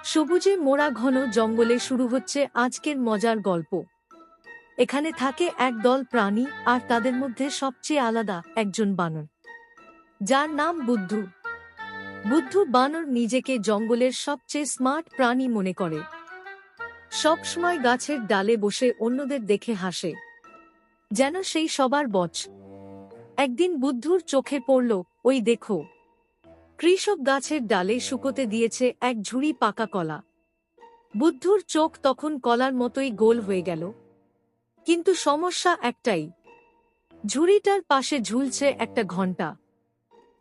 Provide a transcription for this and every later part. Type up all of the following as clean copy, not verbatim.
সবুজে মোড়া ঘন জঙ্গলে শুরু হচ্ছে আজকের মজার গল্প। এখানে থাকে একদল প্রাণী, আর তাদের মধ্যে সবচেয়ে আলাদা একজন বানর, যার নাম বুদ্ধু। বুদ্ধু বানর নিজেকে জঙ্গলের সবচেয়ে স্মার্ট প্রাণী মনে করে। সব সময় গাছের ডালে বসে অন্যদের দেখে হাসে, যেন সেই সবার বচ। একদিন বুদ্ধুর চোখে পড়ল, ওই দেখো, কৃষক গাছের ডালে শুকোতে দিয়েছে এক ঝুড়ি পাকা কলা। বুদ্ধুর চোখ তখন কলার মতোই গোল হয়ে গেল। কিন্তু সমস্যা একটাই, ঝুড়িটার পাশে ঝুলছে একটা ঘণ্টা।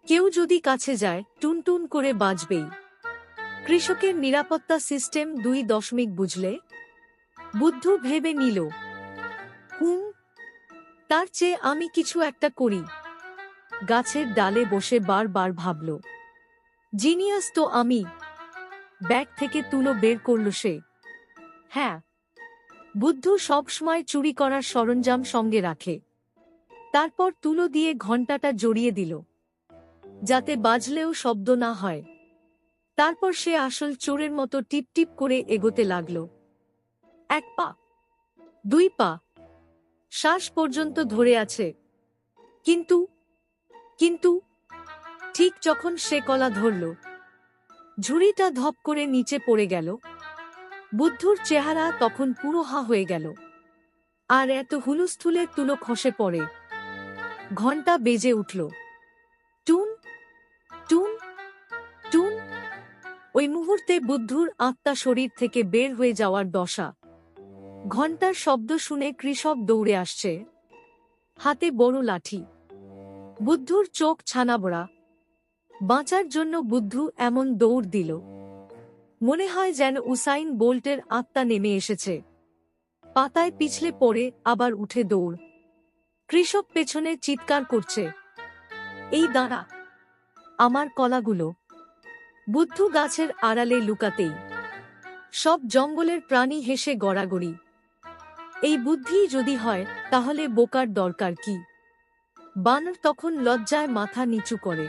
কেউ যদি কাছে যায়, টুনটুন করে বাজবেই। কৃষকের নিরাপত্তা সিস্টেম 2 বুঝলে? বুদ্ধু ভেবে নিল, তার চেয়ে আমি কিছু একটা করি। গাছের ডালে বসে বারবার ভাবল, জিনিয়াস তো আমি। ব্যাগ থেকে তুলো বের করল সে। হ্যাঁ, বুদ্ধু সবসময় চুরি করার সরঞ্জাম সঙ্গে রাখে। তারপর তুলো দিয়ে ঘণ্টাটা জড়িয়ে দিল, যাতে বাজলেও শব্দ না হয়। তারপর সে আসল চোরের মতো টিপ টিপ করে এগোতে লাগল। 1 পা, 2 পা, শ্বাস পর্যন্ত ধরে আছে। কিন্তু কিন্তু ঠিক যখন সে কলা ধরল, ঝুড়িটা ধপ করে নিচে পড়ে গেল। বুদ্ধুর চেহারা তখন পুরো হা হয়ে গেল। আর এত হুলস্থুলে তুলো খসে পড়ে। ঘণ্টা বেজে উঠল, টুন টুন টুন। ওই মুহূর্তে বুদ্ধুর আত্মা শরীর থেকে বের হয়ে যাওয়ার দশা। ঘণ্টার শব্দ শুনে কৃষক দৌড়ে আসছে, হাতে বড় লাঠি। বুদ্ধুর চোখ ছানাবড়া। বাঁচার জন্য বুদ্ধু এমন দৌড় দিল, মনে হয় যেন উসাইন বোল্টের আত্মা নেমে এসেছে। পাতায় পিছলে পড়ে আবার উঠে দৌড়। কৃষক পেছনে চিৎকার করছে, এই দাঁড়া, আমার কলাগুলো। বুদ্ধু গাছের আড়ালে লুকাতেই সব জঙ্গলের প্রাণী হেসে গড়াগড়ি। এই বুদ্ধি যদি হয়, তাহলে বোকার দরকার কি? বানর তখন লজ্জায় মাথা নিচু করে।